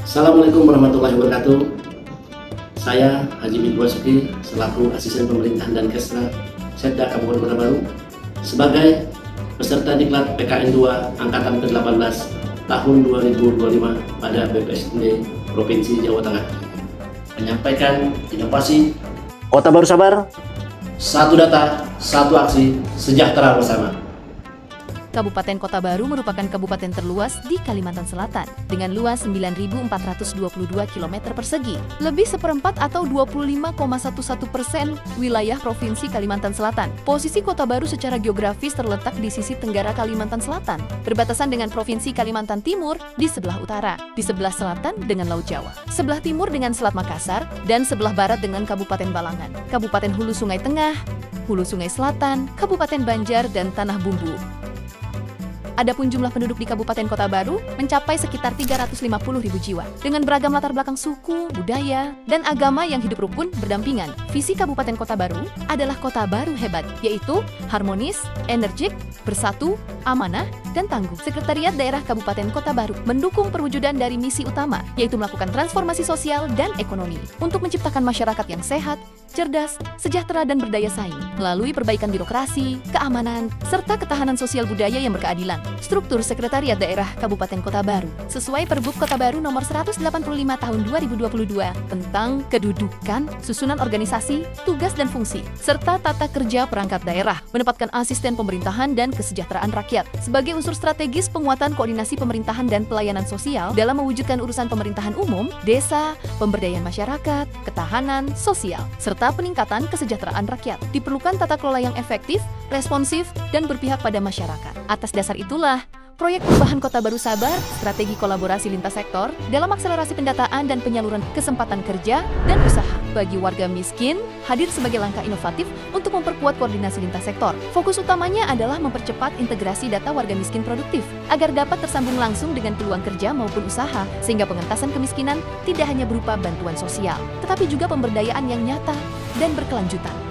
Assalamualaikum warahmatullahi wabarakatuh. Saya Haji Bin Basuki selaku Asisten Pemerintahan dan Kesra Setda Kabupaten Kota Baru sebagai peserta diklat PKN 2 Angkatan ke-18 tahun 2025 pada BPSD Provinsi Jawa Tengah. Menyampaikan inovasi Kota Baru Sabar, satu data, satu aksi, sejahtera bersama. Kabupaten Kota Baru merupakan kabupaten terluas di Kalimantan Selatan dengan luas 9.422 km persegi, lebih seperempat atau 25,11% wilayah Provinsi Kalimantan Selatan. Posisi Kota Baru secara geografis terletak di sisi tenggara Kalimantan Selatan, berbatasan dengan Provinsi Kalimantan Timur di sebelah utara, di sebelah selatan dengan Laut Jawa, sebelah timur dengan Selat Makassar, dan sebelah barat dengan Kabupaten Balangan, Kabupaten Hulu Sungai Tengah, Hulu Sungai Selatan, Kabupaten Banjar, dan Tanah Bumbu. Adapun jumlah penduduk di Kabupaten Kota Baru mencapai sekitar 350.000 jiwa. Dengan beragam latar belakang suku, budaya, dan agama yang hidup rukun berdampingan, visi Kabupaten Kota Baru adalah kota baru hebat, yaitu harmonis, energik, bersatu, amanah, dan tangguh. Sekretariat Daerah Kabupaten Kota Baru mendukung perwujudan dari misi utama, yaitu melakukan transformasi sosial dan ekonomi untuk menciptakan masyarakat yang sehat, cerdas, sejahtera, dan berdaya saing melalui perbaikan birokrasi, keamanan, serta ketahanan sosial budaya yang berkeadilan. Struktur Sekretariat Daerah Kabupaten Kota Baru sesuai Perbup Kota Baru Nomor 185 Tahun 2022 tentang kedudukan, susunan organisasi, tugas dan fungsi, serta tata kerja perangkat daerah, menempatkan asisten pemerintahan dan kesejahteraan rakyat sebagai unsur strategis penguatan koordinasi pemerintahan dan pelayanan sosial dalam mewujudkan urusan pemerintahan umum, desa, pemberdayaan masyarakat, ketahanan sosial, serta peningkatan kesejahteraan rakyat. Diperlukan tata kelola yang efektif, responsif, dan berpihak pada masyarakat. Atas dasar itulah, proyek perubahan Kota Baru Sabar, strategi kolaborasi lintas sektor dalam akselerasi pendataan dan penyaluran kesempatan kerja dan usaha bagi warga miskin hadir sebagai langkah inovatif untuk memperkuat koordinasi lintas sektor. Fokus utamanya adalah mempercepat integrasi data warga miskin produktif agar dapat tersambung langsung dengan peluang kerja maupun usaha, sehingga pengentasan kemiskinan tidak hanya berupa bantuan sosial, tetapi juga pemberdayaan yang nyata dan berkelanjutan.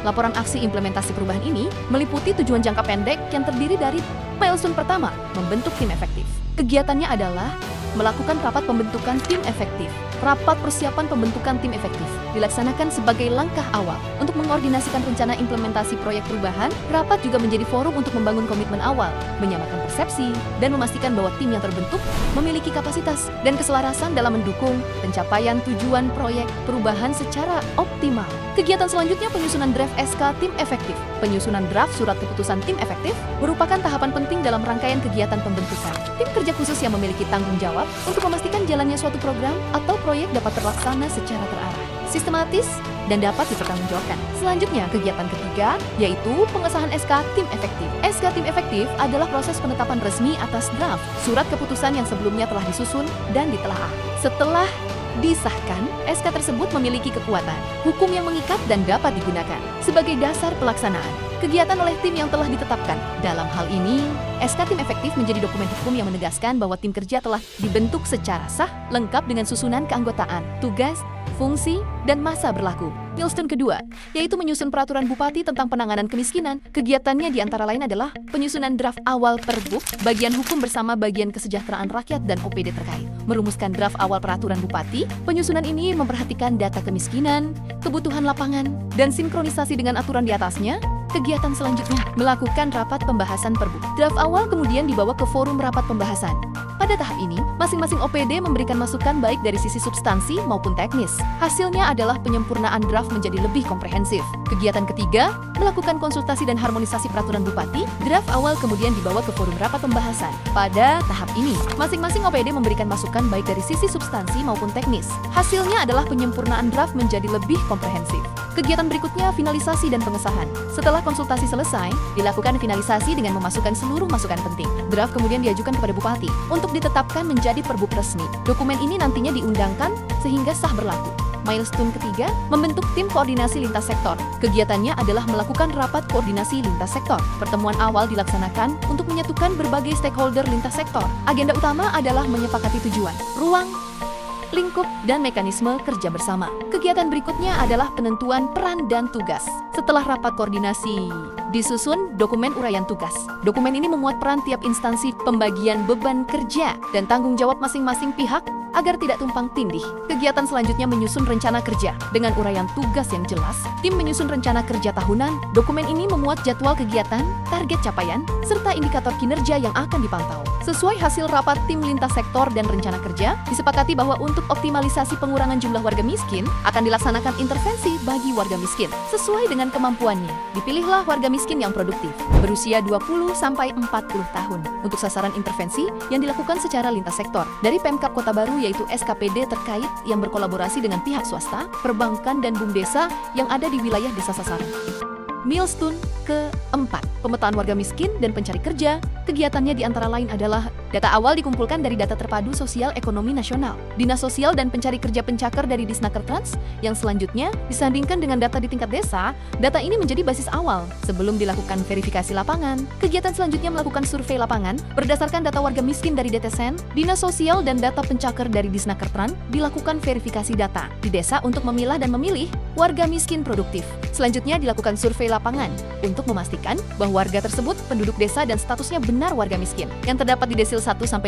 Laporan aksi implementasi perubahan ini meliputi tujuan jangka pendek yang terdiri dari milestone pertama, membentuk tim efektif. Kegiatannya adalah melakukan rapat pembentukan tim efektif. Rapat persiapan pembentukan tim efektif dilaksanakan sebagai langkah awal untuk mengkoordinasikan rencana implementasi proyek perubahan. Rapat juga menjadi forum untuk membangun komitmen awal, menyamakan persepsi, dan memastikan bahwa tim yang terbentuk memiliki kapasitas dan keselarasan dalam mendukung pencapaian tujuan proyek perubahan secara optimal. Kegiatan selanjutnya penyusunan draft SK tim efektif. Penyusunan draft surat keputusan tim efektif merupakan tahapan penting dalam rangkaian kegiatan pembentukan tim kerja khusus yang memiliki tanggung jawab untuk memastikan jalannya suatu program atau proyek dapat terlaksana secara terarah, sistematis, dan dapat dipertanggungjawabkan. Selanjutnya, kegiatan ketiga yaitu pengesahan SK tim efektif. SK tim efektif adalah proses penetapan resmi atas draft surat keputusan yang sebelumnya telah disusun dan ditelaah. Setelah disahkan, SK tersebut memiliki kekuatan hukum yang mengikat dan dapat digunakan sebagai dasar pelaksanaan kegiatan oleh tim yang telah ditetapkan. Dalam hal ini, SK tim efektif menjadi dokumen hukum yang menegaskan bahwa tim kerja telah dibentuk secara sah, lengkap dengan susunan keanggotaan, tugas, fungsi, dan masa berlaku. Milestone kedua, yaitu menyusun peraturan bupati tentang penanganan kemiskinan. Kegiatannya di antara lain adalah penyusunan draft awal Perbup, bagian hukum bersama bagian kesejahteraan rakyat dan OPD terkait. Merumuskan draft awal peraturan bupati, penyusunan ini memperhatikan data kemiskinan, kebutuhan lapangan, dan sinkronisasi dengan aturan di atasnya. Kegiatan selanjutnya, melakukan rapat pembahasan Perbup. Draft awal kemudian dibawa ke forum rapat pembahasan. Pada tahap ini, masing-masing OPD memberikan masukan baik dari sisi substansi maupun teknis. Hasilnya adalah penyempurnaan draft menjadi lebih komprehensif. Kegiatan ketiga, melakukan konsultasi dan harmonisasi peraturan bupati. Draft awal kemudian dibawa ke forum rapat pembahasan. Pada tahap ini, masing-masing OPD memberikan masukan baik dari sisi substansi maupun teknis. Hasilnya adalah penyempurnaan draft menjadi lebih komprehensif. Kegiatan berikutnya, finalisasi dan pengesahan. Setelah konsultasi selesai, dilakukan finalisasi dengan memasukkan seluruh masukan penting. Draft kemudian diajukan kepada Bupati untuk ditetapkan menjadi Perbup resmi. Dokumen ini nantinya diundangkan sehingga sah berlaku. Milestone ketiga, membentuk tim koordinasi lintas sektor. Kegiatannya adalah melakukan rapat koordinasi lintas sektor. Pertemuan awal dilaksanakan untuk menyatukan berbagai stakeholder lintas sektor. Agenda utama adalah menyepakati tujuan, ruang, lingkup, dan mekanisme kerja bersama. Kegiatan berikutnya adalah penentuan peran dan tugas. Setelah rapat koordinasi, disusun dokumen uraian tugas. Dokumen ini memuat peran tiap instansi, pembagian beban kerja, dan tanggung jawab masing-masing pihak Agar tidak tumpang tindih, kegiatan selanjutnya menyusun rencana kerja. Dengan uraian tugas yang jelas, tim menyusun rencana kerja tahunan. Dokumen ini memuat jadwal kegiatan, target capaian, serta indikator kinerja yang akan dipantau. Sesuai hasil rapat tim lintas sektor dan rencana kerja, disepakati bahwa untuk optimalisasi pengurangan jumlah warga miskin, akan dilaksanakan intervensi bagi warga miskin. Sesuai dengan kemampuannya, dipilihlah warga miskin yang produktif, berusia 20-40 tahun. Untuk sasaran intervensi yang dilakukan secara lintas sektor, dari Pemkab Kota Baru yaitu SKPD terkait yang berkolaborasi dengan pihak swasta, perbankan dan BUMDesa yang ada di wilayah desa sasaran. Milestone keempat, pemetaan warga miskin dan pencari kerja. Kegiatannya diantara lain adalah data awal dikumpulkan dari Data Terpadu Sosial Ekonomi Nasional, Dinas Sosial dan Pencari Kerja Pencaker dari Disnakertrans, yang selanjutnya disandingkan dengan data di tingkat desa. Data ini menjadi basis awal sebelum dilakukan verifikasi lapangan. Kegiatan selanjutnya melakukan survei lapangan berdasarkan data warga miskin dari DTSen, Dinas Sosial dan data pencaker dari Disnakertrans. Dilakukan verifikasi data di desa untuk memilah dan memilih warga miskin produktif. Selanjutnya dilakukan survei lapangan untuk memastikan bahwa warga tersebut penduduk desa dan statusnya benar warga miskin. Yang terdapat di desil 1-5,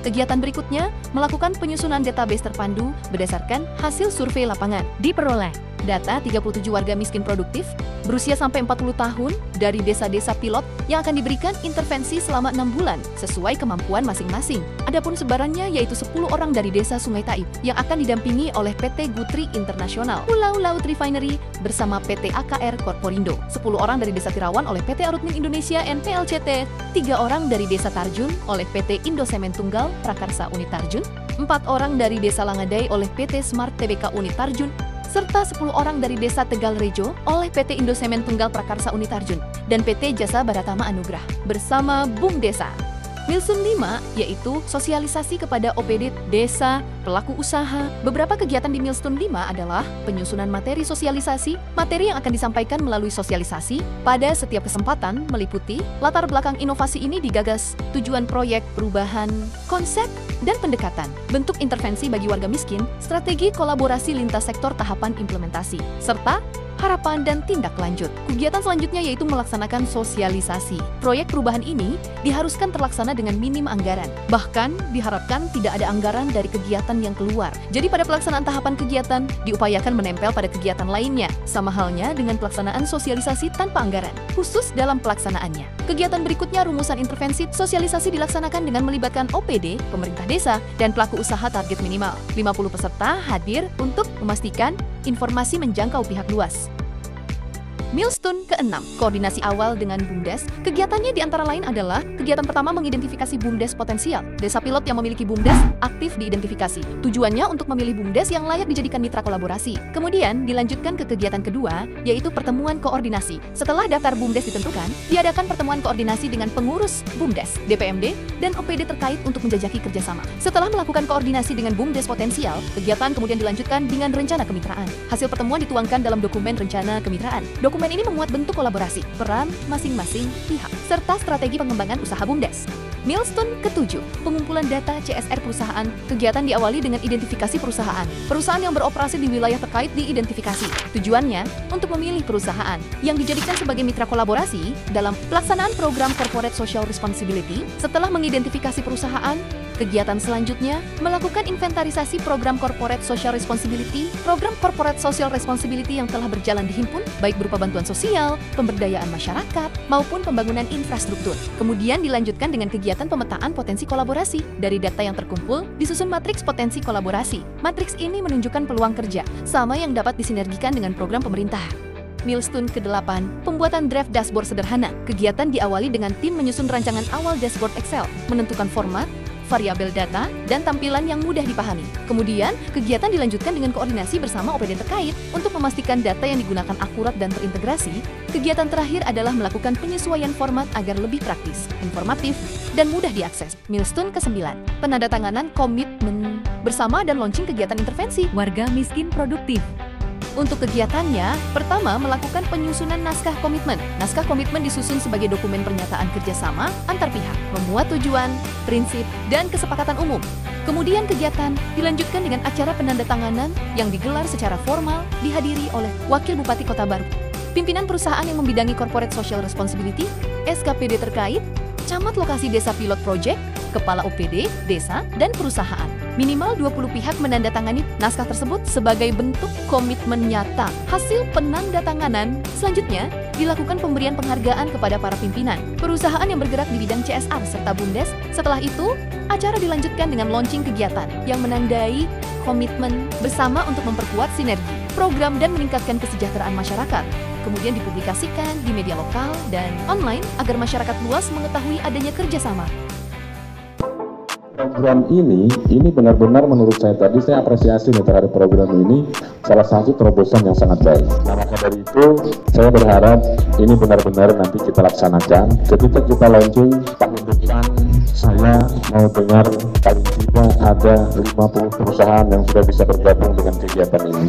kegiatan berikutnya melakukan penyusunan database terpadu berdasarkan hasil survei lapangan. Diperoleh data 37 warga miskin produktif berusia sampai 40 tahun dari desa-desa pilot yang akan diberikan intervensi selama 6 bulan sesuai kemampuan masing-masing. Adapun sebarannya yaitu 10 orang dari desa Sungai Taib yang akan didampingi oleh PT Gutri Internasional, Pulau Laut Refinery bersama PT AKR Korporindo, 10 orang dari desa Tirawan oleh PT Arutmin Indonesia NPLCT, 3 orang dari desa Tarjun oleh PT Indosemen Tunggal Prakarsa Unit Tarjun, 4 orang dari desa Langadai oleh PT Smart Tbk Unit Tarjun, serta 10 orang dari desa Tegal Rejo oleh PT Indosemen Tunggal Prakarsa Unit Tarjun dan PT Jasa Baratama Anugrah bersama BUMDesa. Milestone 5 yaitu sosialisasi kepada OPD desa, pelaku usaha. Beberapa kegiatan di Milestone 5 adalah penyusunan materi sosialisasi, materi yang akan disampaikan melalui sosialisasi pada setiap kesempatan meliputi latar belakang inovasi ini digagas, tujuan proyek, perubahan, konsep, dan pendekatan, bentuk intervensi bagi warga miskin, strategi kolaborasi lintas sektor tahapan implementasi, serta harapan dan tindak lanjut. Kegiatan selanjutnya yaitu melaksanakan sosialisasi. Proyek perubahan ini diharuskan terlaksana dengan minim anggaran. Bahkan diharapkan tidak ada anggaran dari kegiatan yang keluar. Jadi pada pelaksanaan tahapan kegiatan diupayakan menempel pada kegiatan lainnya. Sama halnya dengan pelaksanaan sosialisasi tanpa anggaran, khusus dalam pelaksanaannya. Kegiatan berikutnya rumusan intervensi sosialisasi dilaksanakan dengan melibatkan OPD, pemerintah desa, dan pelaku usaha target minimal. 50 peserta hadir untuk memastikan informasi menjangkau pihak luas. Milestone ke-6, koordinasi awal dengan BUMDes. Kegiatannya diantara lain adalah kegiatan pertama mengidentifikasi BUMDes potensial. Desa pilot yang memiliki BUMDes aktif diidentifikasi. Tujuannya untuk memilih BUMDes yang layak dijadikan mitra kolaborasi. Kemudian dilanjutkan ke kegiatan kedua, yaitu pertemuan koordinasi. Setelah daftar BUMDes ditentukan, diadakan pertemuan koordinasi dengan pengurus BUMDes, DPMD, dan OPD terkait untuk menjajaki kerjasama. Setelah melakukan koordinasi dengan BUMDes potensial, kegiatan kemudian dilanjutkan dengan rencana kemitraan. Hasil pertemuan dituangkan dalam dokumen rencana kemitraan. Dokumen ini memuat bentuk kolaborasi, peran masing-masing pihak, serta strategi pengembangan usaha BUMDes. Milestone ke-7, pengumpulan data CSR perusahaan. Kegiatan diawali dengan identifikasi perusahaan. Perusahaan yang beroperasi di wilayah terkait diidentifikasi. Tujuannya untuk memilih perusahaan yang dijadikan sebagai mitra kolaborasi dalam pelaksanaan program Corporate Social Responsibility. Setelah mengidentifikasi perusahaan, kegiatan selanjutnya melakukan inventarisasi program Corporate Social Responsibility. Program Corporate Social Responsibility yang telah berjalan di himpun, baik berupa bantuan sosial, pemberdayaan masyarakat, maupun pembangunan infrastruktur. Kemudian dilanjutkan dengan kegiatan pemetaan potensi kolaborasi. Dari data yang terkumpul, disusun matriks potensi kolaborasi. Matriks ini menunjukkan peluang kerja sama yang dapat disinergikan dengan program pemerintah. Milestone ke-8, pembuatan draft dashboard sederhana. Kegiatan diawali dengan tim menyusun rancangan awal dashboard Excel, menentukan format, variabel data, dan tampilan yang mudah dipahami. Kemudian, kegiatan dilanjutkan dengan koordinasi bersama OPD terkait untuk memastikan data yang digunakan akurat dan terintegrasi. Kegiatan terakhir adalah melakukan penyesuaian format agar lebih praktis, informatif, dan mudah diakses. Milestone ke-9, penandatanganan komitmen bersama dan launching kegiatan intervensi warga miskin produktif. Untuk kegiatannya, pertama melakukan penyusunan naskah komitmen. Naskah komitmen disusun sebagai dokumen pernyataan kerjasama antar pihak, memuat tujuan, prinsip, dan kesepakatan umum. Kemudian kegiatan dilanjutkan dengan acara penandatanganan yang digelar secara formal dihadiri oleh Wakil Bupati Kota Baru, pimpinan perusahaan yang membidangi Corporate Social Responsibility, SKPD terkait, camat lokasi desa pilot project, kepala OPD, desa, dan perusahaan. Minimal 20 pihak menandatangani naskah tersebut sebagai bentuk komitmen nyata. Hasil penandatanganan selanjutnya dilakukan pemberian penghargaan kepada para pimpinan, perusahaan yang bergerak di bidang CSR serta BUMDes. Setelah itu, acara dilanjutkan dengan launching kegiatan yang menandai komitmen bersama untuk memperkuat sinergi, program dan meningkatkan kesejahteraan masyarakat. Kemudian dipublikasikan di media lokal dan online agar masyarakat luas mengetahui adanya kerjasama. Program ini benar-benar menurut saya tadi saya apresiasi nih terhadap program ini, salah satu terobosan yang sangat baik. Nah, maka dari itu saya berharap ini benar-benar nanti kita laksanakan. Ketika kita launching tahun depan, saya mau dengar paling tidak ada 50 perusahaan yang sudah bisa bergabung dengan kegiatan ini.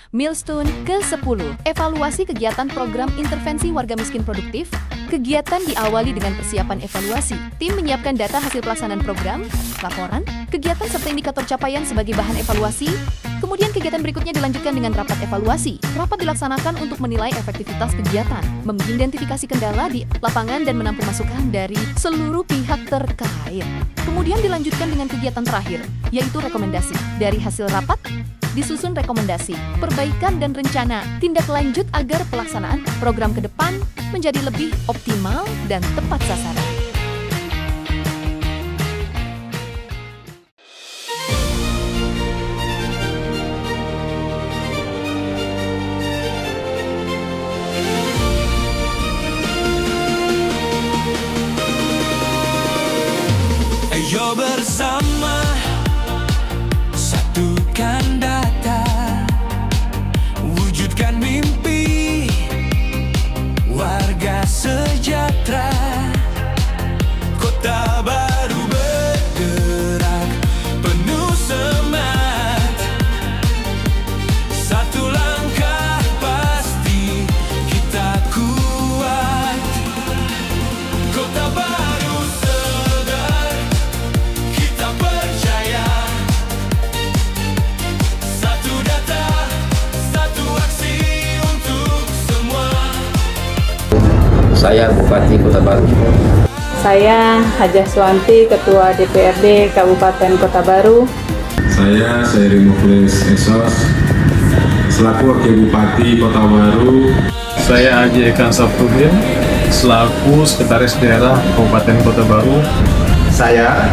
Milestone ke-10, evaluasi kegiatan program intervensi warga miskin produktif. Kegiatan diawali dengan persiapan evaluasi. Tim menyiapkan data hasil pelaksanaan program, laporan, kegiatan serta indikator capaian sebagai bahan evaluasi. Kemudian kegiatan berikutnya dilanjutkan dengan rapat evaluasi. Rapat dilaksanakan untuk menilai efektivitas kegiatan, mengidentifikasi kendala di lapangan dan menampung masukan dari seluruh pihak terkait. Kemudian dilanjutkan dengan kegiatan terakhir, yaitu rekomendasi. Dari hasil rapat, disusun rekomendasi, perbaikan dan rencana tindak lanjut agar pelaksanaan program ke depan menjadi lebih optimal dan tepat sasaran. Ayo bersama satukan data, wujudkan mimpi warga sejahtera. Kota baru bergerak penuh semangat, satu langkah pasti kita kuat. Kota baru segar, kita percaya. Satu data, satu aksi untuk semua. Saya Bupati Kota Baru. Saya Hajah Suwanti, Ketua DPRD Kabupaten Kota Baru. Saya Sairi Muflis Esos, selaku Wakil Bupati Kota Baru. Saya Haji Ekan Safrudin, selaku Sekretaris Daerah Kabupaten Kota Baru. Saya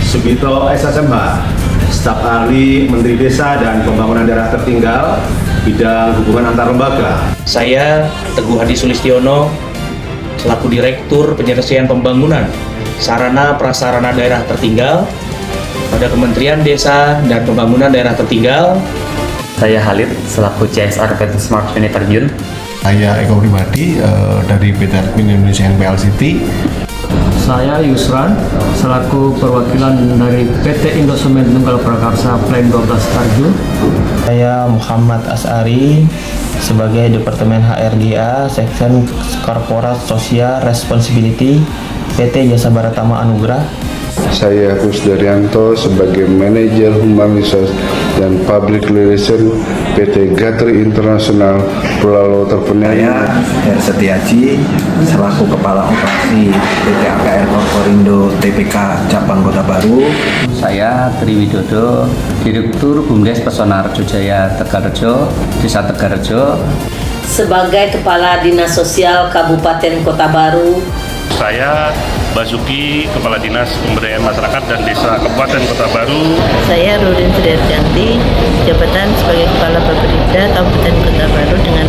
Subito SSMH, staf ahli Menteri Desa dan Pembangunan Daerah Tertinggal, bidang hubungan antar lembaga. Saya Teguh Hadi Sulistiono, selaku Direktur Penyelesaian Pembangunan Sarana Prasarana Daerah Tertinggal pada Kementerian Desa dan Pembangunan Daerah Tertinggal. Saya Halid, selaku CSR PT Smart Unit Terjun. Saya Eko Pribadi dari PT Admin Indonesia NPL City. Saya Yusran, selaku perwakilan dari PT Indosemen Tunggal Prakarsa Plan 12 Tarjun. Saya Muhammad Asari, sebagai Departemen HRGA, Section Corporate Social Responsibility, PT Jasa Baratama Anugrah. Saya Gus Daryanto, sebagai Manajer Human Resource dan Public Relation PT Gatri Internasional Pulau Terpening. Saya Her Setiaji, selaku Kepala Operasi PT AKR Korporindo TPK Cabang Kota Baru. Saya Tri Widodo, Direktur BUMDes Pesona Rejo Jaya Tegarrejo, Desa Tegarrejo. Sebagai Kepala Dinas Sosial Kabupaten Kota Baru. Saya Basuki, Kepala Dinas Pemberdayaan Masyarakat dan Desa Kabupaten Kota Baru. Saya Rurin Sudarjanti, jabatan sebagai Kepala Bapedida Kabupaten Kota Baru dengan.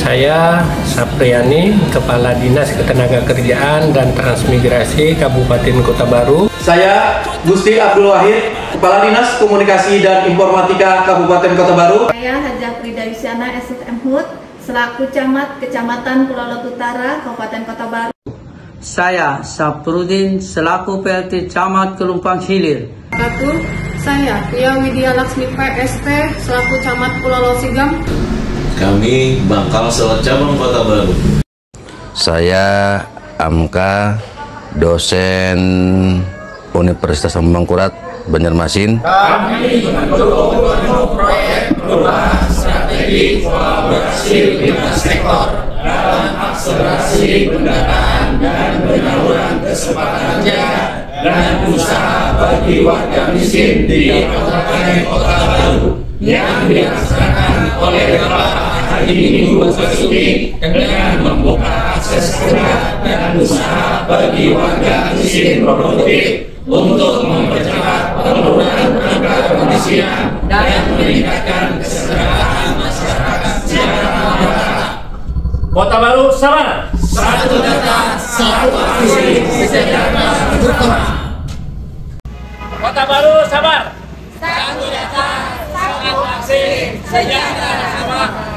Saya Sapriani, Kepala Dinas Ketenagakerjaan dan Transmigrasi Kabupaten Kota Baru. Saya Gusti Abdul Wahid, Kepala Dinas Komunikasi dan Informatika Kabupaten Kota Baru. Saya Hajah Frida Yusyana SSM HUT, selaku Camat Kecamatan Pulau Lot Utara, Kabupaten Kota Baru. Saya Saprudin, selaku PLT Camat Kelumpang Hilir. Saya Pia Widya Laksmi PSP, selaku Camat Pulau Losigam. Kami Bangkal Selat Cabang Kota Baru. Saya Amka, dosen Universitas Mangkurat Banjarmasin. Kami mendukung proyek perubahan strategi kolaborasi lintas sektor dalam akselerasi pendataan dan penyaluran kesempatan kerja dan usaha bagi warga miskin di Kabupaten Kota Baru yang dilaksanakan oleh Bapak Haji Minggu Basuki dengan membuka akses kerja dan usaha bagi warga miskin produktif untuk mempercepat penurunan angka kemiskinan dan meningkatkan kesejahteraan masyarakat secara merata. Kota Baru sabar. Satu data, satu aksi, sejahtera bersama. Kota Baru sabar. Satu data, satu aksi, sejahtera bersama.